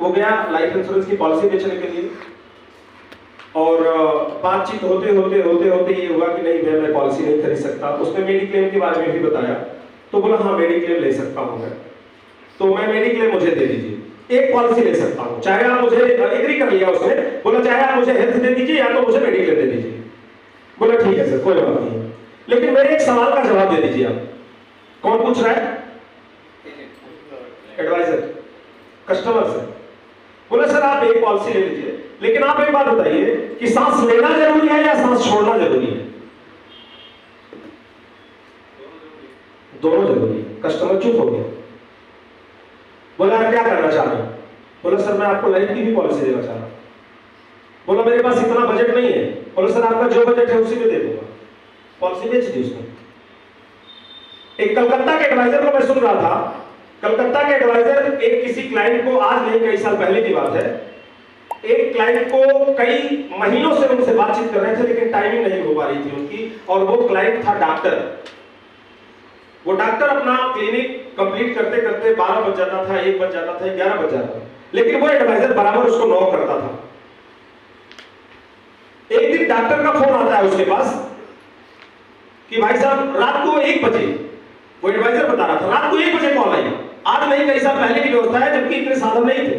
वो गया life insurance की पॉलिसी बेचने के लिए, और बातचीत होते होते होते होते ये हुआ कि नहीं भैया मैं पॉलिसी नहीं खरीद सकता। उसने मेडिक्लेम के बारे में भी बताया, तो बोला हाँ मेडिक्लेम ले सकता हूँ मैं, तो मैं मेडिक्लेम मुझे दे दीजिए, एक पॉलिसी ले सकता हूँ, चाहे आप मुझे एग्री कर लिया उसने, बोला चाहे आप मुझे हेल्थ दे दीजिए या तो मुझे मेडिक्लेम दे दीजिए। बोला ठीक है सर कोई बात नहीं है, लेकिन मेरे एक सवाल का जवाब दे दीजिए आप। कौन पूछ रहा है? एडवाइजर, कस्टमर से। बोला सर आप एक पॉलिसी ले लीजिए, लेकिन आप एक बात बताइए कि सांस लेना जरूरी है या सांस छोड़ना जरूरी है? दोनों जरूरी है। कस्टमर चुप हो गया। बोला क्या करना चाह रहे हो? बोला सर मैं आपको लाइफ की भी पॉलिसी देना चाह रहा हूं। बोला मेरे पास इतना बजट नहीं है। बोला सर आपका जो बजट है उसी में दे दूंगा। पॉलिसी बेच दी उसने। एक कलकत्ता के एडवाइजर को मैं सुन रहा था, कलकत्ता के एडवाइजर एक किसी क्लाइंट को, आज नहीं कई साल पहले की बात है, एक क्लाइंट को कई महीनों से उनसे बातचीत कर रहे थे लेकिन टाइमिंग नहीं हो पा रही थी उनकी, और वो क्लाइंट था डॉक्टर। वो डॉक्टर अपना क्लिनिक कंप्लीट करते करते 12 बज जाता था, 1 बज जाता था, 11 बज जाता था, लेकिन वो एडवाइजर बराबर उसको नॉक करता था। एक दिन डॉक्टर का फोन आता है उसके पास कि भाई साहब रात को 1 बजे, वो एडवाइजर बता रहा था रात को 1 बजे कॉल आई, आज नहीं कई साल पहले की व्यवस्था है जबकि इतने साधन नहीं थे।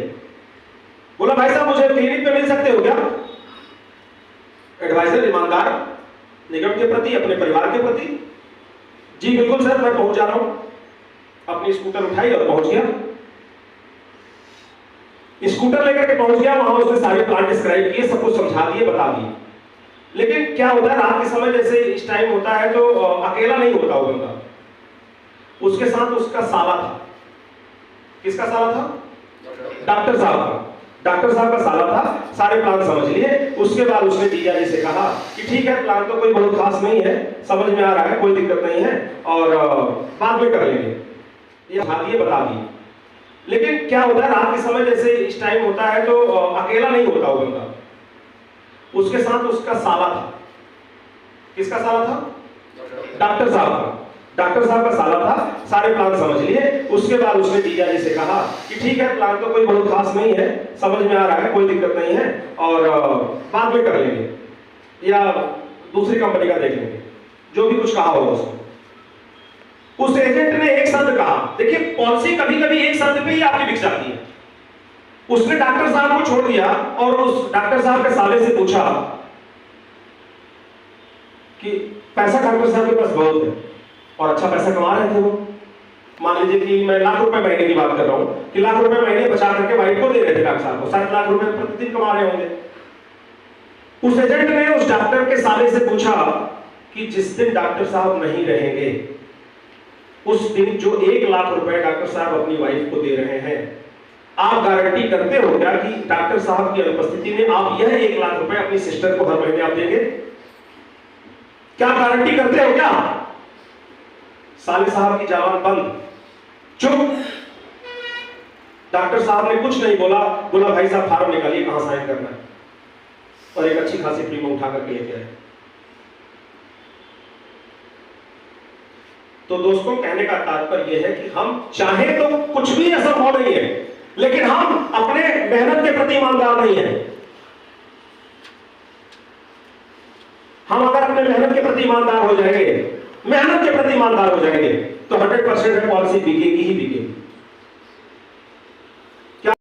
बोला भाई साहब मुझे क्लिनिक पे मिल सकते हो क्या? एडवाइजर ईमानदार, निगम के प्रति, अपने परिवार के प्रति, जी बिल्कुल सर मैं पहुंच जा रहा हूं। अपनी स्कूटर उठाई और पहुंच गया। स्कूटर लेकर के पहुंच गया, वहां उसने सारे प्लान डिस्क्राइब किए, सब कुछ समझा दिए, बता दिए। लेकिन क्या होता है रात के समय जैसे इस टाइम होता है तो अकेला नहीं होता वो बंदा, उसके साथ उसका साला था। किसका साला था? डॉक्टर साहब का। डॉक्टर साहब का साला था। सारे प्लान समझ लिए। उसके बाद उसने जीजा जी से कहा कि ठीक है प्लान तो कोई बहुत खास नहीं है, समझ में आ रहा है, कोई दिक्कत नहीं है और बाद में कर लेंगे, ये बता दिए। लेकिन क्या होता है रात के समय जैसे इस टाइम होता है तो अकेला नहीं होता वो बंदा, उसके साथ उसका साला था। किसका साला था? डॉक्टर साहब का। डॉक्टर साहब का साला था। सारे प्लान समझ लिए। उसके बाद उसने जीजा जी से कहा कि ठीक है प्लान तो कोई बहुत खास नहीं है, समझ में आ रहा है, कोई दिक्कत नहीं है और बाद में कर लेंगे या दूसरी कंपनी का देख लेंगे, जो भी कुछ कहा होगा उसने। उस एजेंट ने एक शब्द कहा, देखिए पॉलिसी कभी कभी एक शब्द पे ही आपकी बिक जाती है। उसने डॉक्टर साहब को छोड़ दिया और उस डॉक्टर साहब के साले से पूछा कि पैसा डॉक्टर साहब के पास बहुत है और अच्छा पैसा कमा रहे थे वो। मान लीजिए कि मैं लाख रुपए महीने की बात कर रहा हूं कि लाख रुपए महीने बचा करके वाइफ को दे रहे थे डॉक्टर साहब को, 7 लाख रुपए प्रतिदिन कमा रहे होंगे। उस एजेंट ने उस डॉक्टर के साले से पूछा कि जिस दिन डॉक्टर साहब नहीं रहेंगे उस दिन जो 1 लाख रुपए डॉक्टर साहब अपनी वाइफ को दे रहे हैं, आप गारंटी करते हो क्या कि डॉक्टर साहब की अनुपस्थिति में आप यह 1 लाख रुपए अपनी सिस्टर को हर महीने आप देंगे? क्या गारंटी करते हो क्या? साले साहब की जबान बंद, चुप। डॉक्टर साहब ने कुछ नहीं बोला। बोला भाई साहब फार्म निकालिए, कहां साइन करना है, और एक अच्छी खासी प्रीमियम उठा करके लेके आए। तो दोस्तों कहने का तात्पर्य यह है कि हम चाहे तो कुछ भी असंभव नहीं है, लेकिन हम अपने मेहनत के प्रति ईमानदार नहीं है। हम अगर अपने मेहनत के प्रति ईमानदार हो जाएंगे, मेहनत के प्रति ईमानदार हो जाएंगे तो 100% पॉलिसी बिकेगी ही बिकेगी।